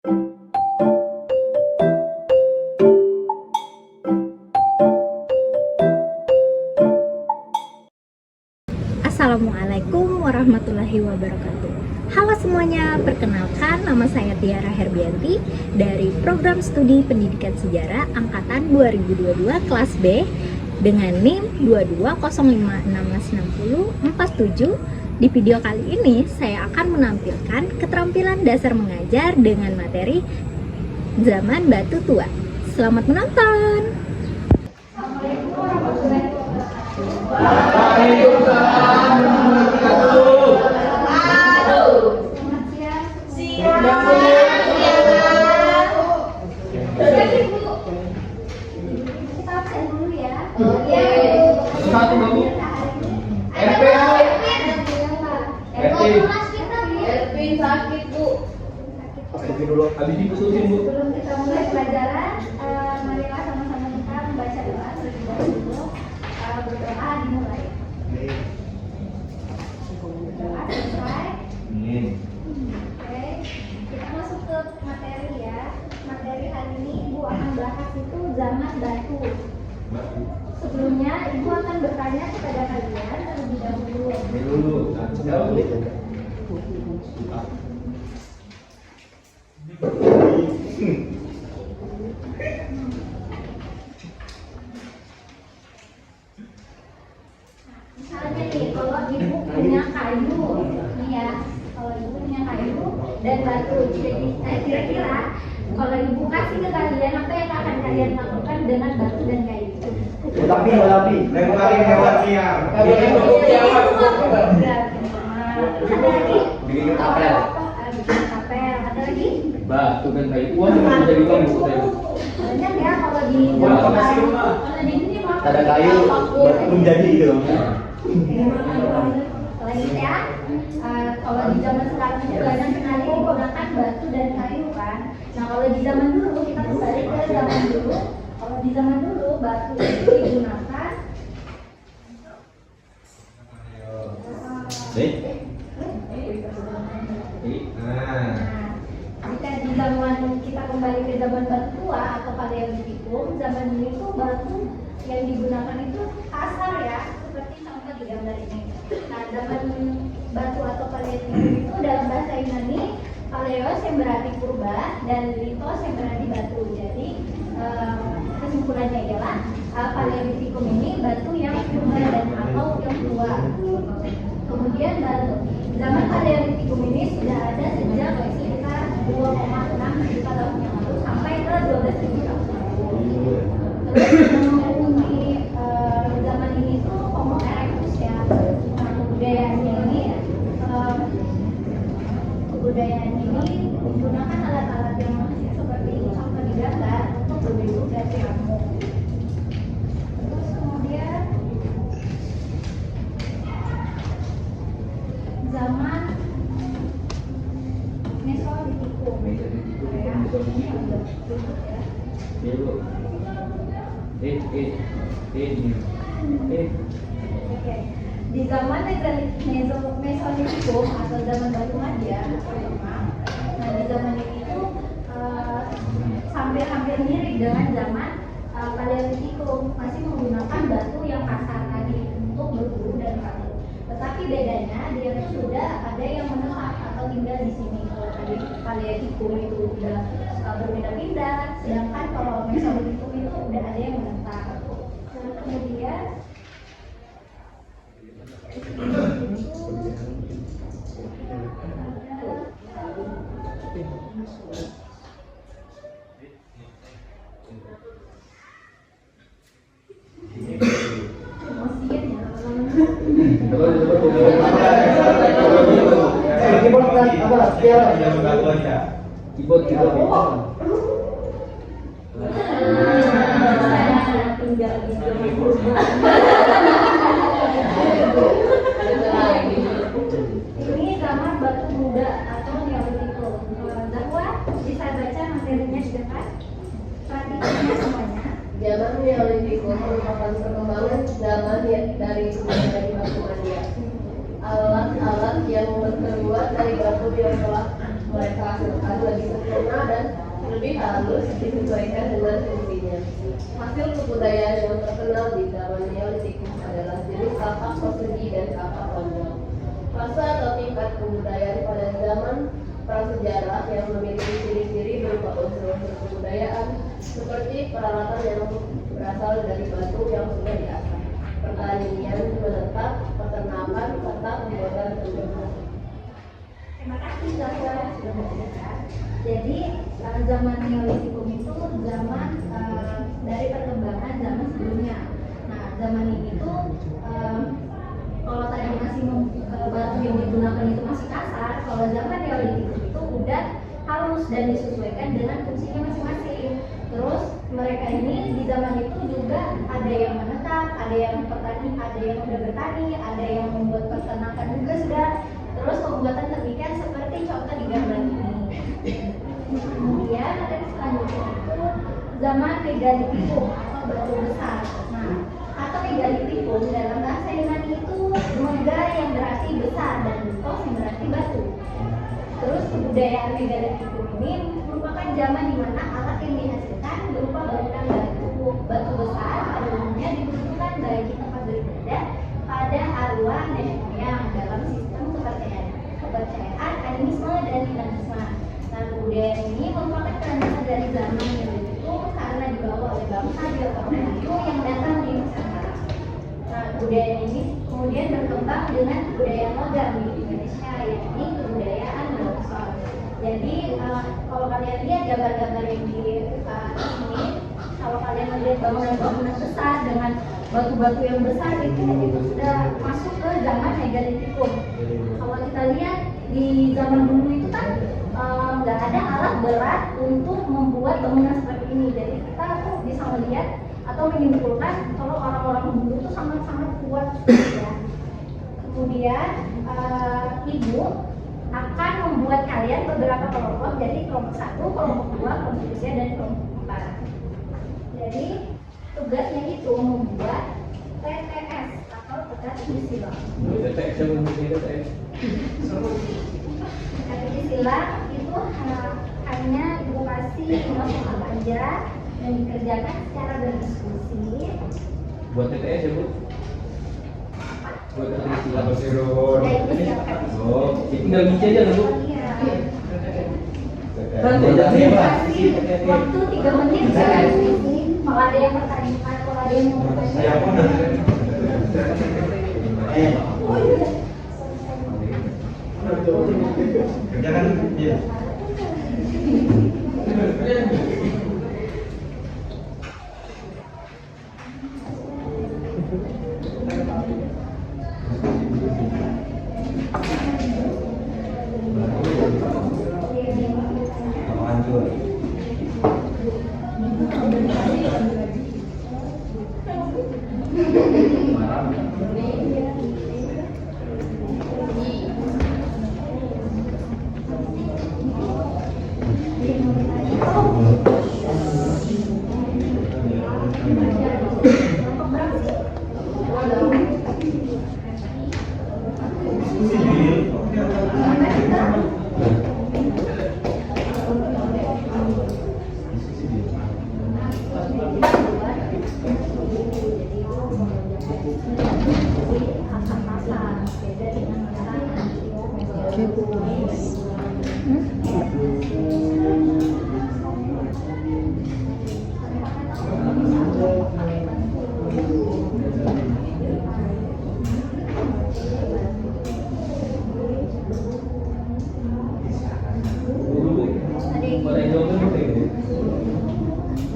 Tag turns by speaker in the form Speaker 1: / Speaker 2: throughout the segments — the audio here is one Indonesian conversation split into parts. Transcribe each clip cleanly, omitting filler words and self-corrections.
Speaker 1: Assalamualaikum warahmatullahi wabarakatuh. Halo semuanya, perkenalkan nama saya Tiara Herbianti dari Program Studi Pendidikan Sejarah Angkatan 2022 kelas B dengan NIM 2205166047. Di video kali ini saya akan menampilkan keterampilan dasar mengajar dengan materi Zaman Batu Tua. Selamat menonton.
Speaker 2: Assalamualaikum warahmatullahi wabarakatuh.
Speaker 3: Waalaikumsalam warahmatullahi wabarakatuh.
Speaker 2: Selamat siang.
Speaker 3: Siang.
Speaker 2: Ibu. Kita absen dulu ya.
Speaker 3: Oke. Satu dulu. RP.
Speaker 2: Ervin sakit, Bu.
Speaker 3: Oke, dulu. Habis diputusin, Bu.
Speaker 2: Sebelum kita mulai pelajaran, marilah sama-sama kita membaca doa terlebih dahulu. Berdoa dimulai. Berdoa selesai. Oke, kita masuk ke materi ya. Materi hari ini Ibu akan bahas itu zaman batu. Sebelumnya Ibu akan bertanya kepada kalian terlebih dahulu. Misalnya nih, kalau Ibu punya kayu, nih ya, kalau Ibu punya kayu dan batu, kira-kira kalau Ibu kasih ke kalian, apa yang akan kalian lakukan dengan batu dan kayu?
Speaker 3: Tapi lemparin lewat tiang.
Speaker 2: Ada lagi?
Speaker 3: Bikin kapel.
Speaker 2: Bikin kapel. Ada lagi?
Speaker 3: Batu dan kayu uang jadi bambu katanya.
Speaker 2: Banyak ya kalau di ini mah.
Speaker 3: Ada kayu belum jadi gitu.
Speaker 2: Lanjut ya. Kalau di zaman sekarang itu banyak sekali digunakan batu dan kayu kan. Nah kalau di zaman dulu kita kembali ke zaman dulu. Kalau di zaman dulu batu itu digunakan. Nah, jika di zaman kita kembali ke zaman batu tua atau paleolitikum, zaman ini tuh batu yang digunakan itu kasar ya, seperti contoh di gambar ini. Nah, zaman batu atau paleolitikum itu dalam bahasa Yunani paleos yang berarti purba dan litos yang berarti batu. Jadi kesimpulannya ialah paleolitikum ini batu yang purba dan atau yang tua. Kemudian zaman paleolitikum ini sudah ada sejak sekitar 2,6 juta tahun yang lalu sampai ke 12.000 tahun yang lalu. Terus menghubungi zaman ini tuh Homo erectus ya. Nah, kebudayaan ini menggunakan alat-alat yang seperti contoh di gambar untuk berbentuk dan piramid. Terus kemudian zaman Mesolitikum. Di zaman Mesolitikum atau zaman Batu Madia, nah di zaman ini tuh hampir mirip dengan zaman Paleolitikum, masih menggunakan batu yang kasar tadi untuk berburu dan kayu. Tetapi bedanya dia tuh sudah ada yang menetap atau tinggal di sini. Kalau tadi Paleolitikum itu udah berpindah-pindah, sedangkan kalau Mesolitikum itu udah ada yang menetap. Nah, kemudian tinggal di zaman purba. Ini zaman batu muda atau Neolitikum. Zahwa bisa baca materinya di depan. Perhatikannya semuanya.
Speaker 4: Zaman Neolitikum merupakan perkembangan zaman dari batu madia. Alat-alat yang terbuat dari batu yang telah mereka hasilkan lebih sempurna dan lebih halus disesuaikan dengan fungsinya. Hasil kebudayaan yang terkenal di zaman Neolitikum adalah jenis kapak persegi dan kapak ronjong. Fase atau tingkat kebudayaan pada zaman prasejarah yang memiliki ciri-ciri berupa unsur-unsur kebudayaan seperti peralatan yang berasal dari batu yang sudah diasah, pertanian menetap, peternakan, serta pembuatan tumbuhan.
Speaker 2: Terima kasih Zahra sudah bercerita. Jadi zaman Neolitikum itu zaman dari perkembangan zaman sebelumnya. Nah, zaman ini tuh kalau tadi masih batu yang digunakan itu masih kasar, kalau zaman Neolitikum itu udah halus dan disesuaikan dengan fungsinya masing-masing. Terus mereka ini di zaman itu juga ada yang menetap, ada yang petani, ada yang udah bertani, ada yang membuat peternakan juga sudah. Terus pembuatan temikan seperti contoh di gambar ini. Kemudian ada selanjutnya itu zaman megalitikum atau batu besar. Nah, atau megalitikum dalam bahasa Yunani itu mega yang berarti besar dan litos yang berarti batu. Terus kebudayaan megalitikum ini merupakan zaman di mana alat yang dihasilkan berupa bangunan batu besar pada umumnya dibutuhkan bagi tempat beribadah pada arwah nenek moyang dalam sistem kepercayaan animisme dan humanisme. Nah, kebudayaan ini merupakan kelanjutan dari zaman Neolitikum karena dibawa oleh bangsa Melayu yang datang di Nusantara. Nah, kebudayaan ini kemudian berkembang dengan kebudayaan logam di Indonesia, yakni kebudayaan Longsor. Jadi kalau kalian lihat gambar-gambar yang di atas ini, kalau kalian melihat bangunan-bangunan besar dengan batu-batu yang besar itu sudah masuk ke zaman megalitikum. Kalau kita lihat di zaman dulu itu kan nggak ada alat berat untuk membuat bangunan seperti ini. Jadi kita tuh bisa melihat atau menyimpulkan kalau orang-orang dulu itu sangat-sangat kuat. Ya. Kemudian ibu akan membuat kalian beberapa kelompok. Jadi kelompok 1, kelompok 2, kelompok usia dan kelompok 4. Jadi tugasnya itu membuat TTS atau teka-teki silang. Teka-teki silang itu hanya edukasi emosional saja dan dikerjakan secara berdiskusi.
Speaker 3: Buat TTS ya, Bu? Buat TTS silang. Oh, tinggal ngisi aja, Bu.
Speaker 2: Iya.
Speaker 3: Kan jajahnya, Pak.
Speaker 2: Waktu 3 menit saya diskusi. Kalau ada yang bertanya, kalau ada yang mau bertanya. Oh iya.
Speaker 3: Jangan ya.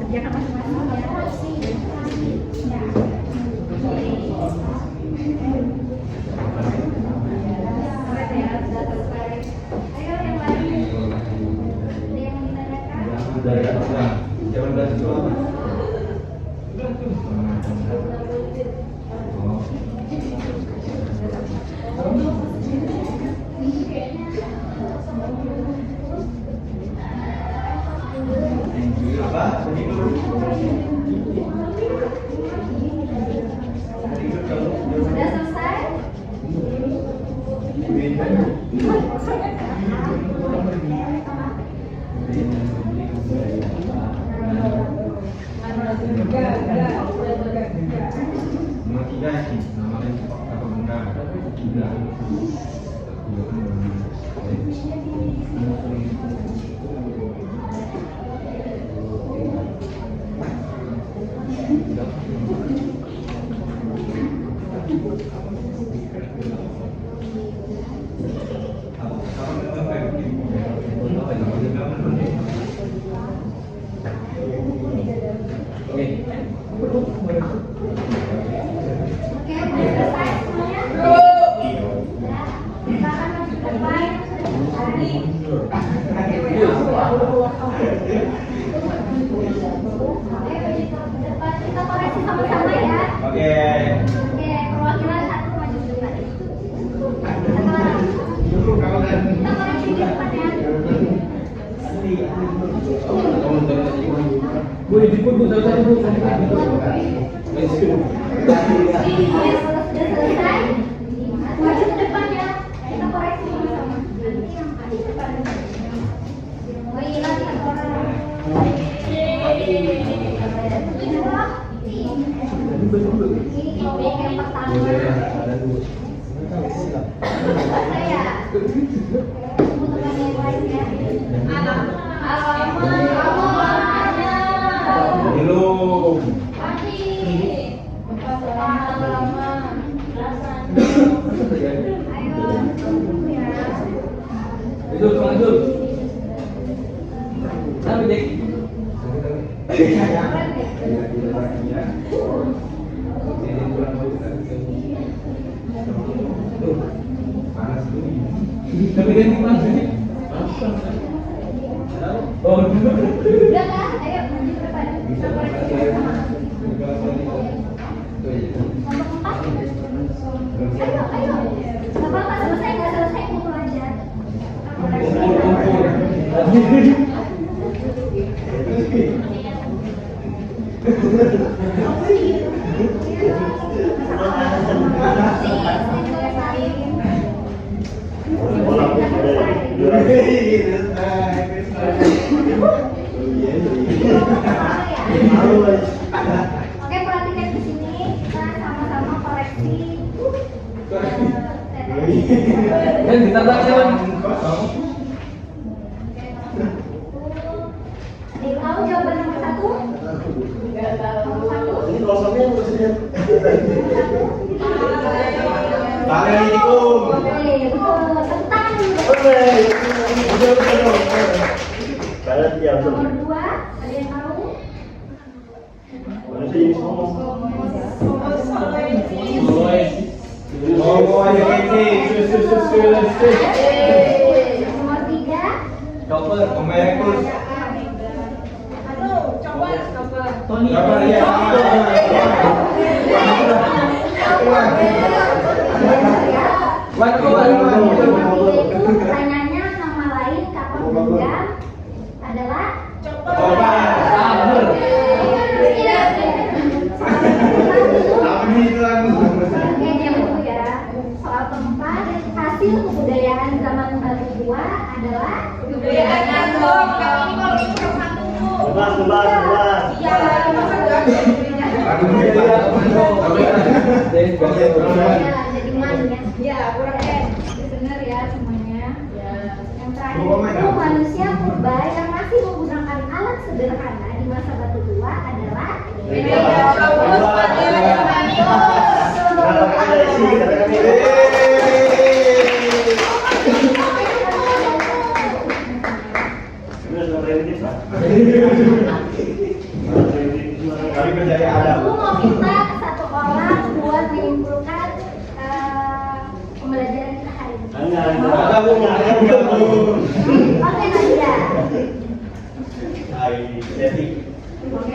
Speaker 2: Kerjakan masing-masing ya. Ayo yang lain. Ada yang ditanyakan?
Speaker 3: Dari atasnya. Jangan belas itu apa? Apa? Begitu.
Speaker 2: Sudah selesai? Oke, udah selesai semuanya? Ya, kita akan maju ke depan. Oke, maju ke depan. Kita koreksi sama-sama ya.
Speaker 3: Oke.
Speaker 2: Oke, perwakilan satu maju ke depan. Kita koreksi di depan ya.
Speaker 3: Boleh dikut Bu, satu-satu Bu.
Speaker 2: Ini sudah selesai. Maju ke depan ya. Kita koreksi sama-sama. Nanti yang di depan. Oh iya, satu orang. Ini kelompok yang pertama. Saya. Teman-teman yang lain ya.
Speaker 3: Belum. Itu maju. Tapi dek. Tapi ganti mas ini. Oh,
Speaker 2: Udah kan? Ayo maju ke depan. Kita koreksi sama. Nomor 4. Ayo. Gak apa-apa, selesai nggak selesai kumpul aja. Kita koreksi. Oke, perhatikan di sini kita sama-sama koreksi.
Speaker 3: kan ditambah siapa?
Speaker 2: Ada yang tahu jawaban nomor 1?
Speaker 4: Nggak tahu.
Speaker 5: Ini kosongnya maksudnya.
Speaker 3: Tangan itu.
Speaker 2: Oke, betul. Tentang
Speaker 5: Kalian diam
Speaker 2: nomor
Speaker 5: dulu.
Speaker 2: 2, ada yang tahu?
Speaker 5: Mana sih ini ngomong?
Speaker 3: Oh, ya ini.
Speaker 2: Nomor 3.
Speaker 3: Chopper, pemain terus. Tony.
Speaker 2: Itu pertanyaannya nama lain kapal genggam adalah Oke, diam dulu ya. Soal keempat, hasil kebudayaan zaman batu tua adalah jadi man ya. Dengar ya semuanya. Yang terakhir itu manusia purba yang masih menggunakan alat sederhana di masa batu tua adalah
Speaker 3: Kami percaya ada.
Speaker 2: Aku mau minta satu orang buat menyimpulkan pembelajaran kita hari ini.
Speaker 3: Ada Bu,
Speaker 2: Oke, Nadia.
Speaker 3: Hai, jadi.
Speaker 2: Oke,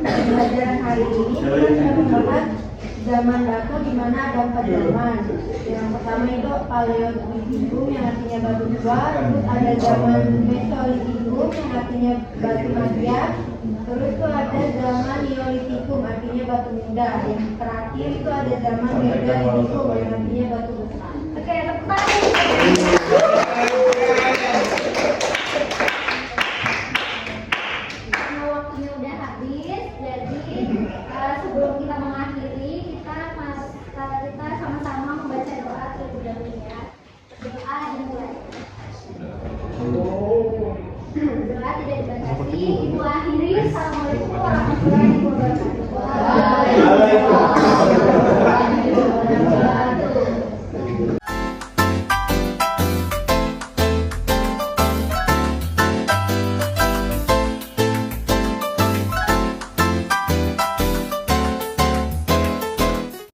Speaker 2: pembelajaran hari ini kita membahas zaman batu di mana ada 4 zaman. Yang pertama itu Paleolitikum yang artinya batu tua, terus ada zaman Mesolitikum yang artinya batu magia, terus itu ada zaman Neolitikum artinya batu muda, yang terakhir itu ada zaman Megalitikum yang artinya batu besar. Oke, tepuk karena waktunya udah habis, jadi sebelum kita mengakhiri, kita sama-sama membaca doa. warahmatullahi wabarakatuh.
Speaker 3: Waalaikumsalam.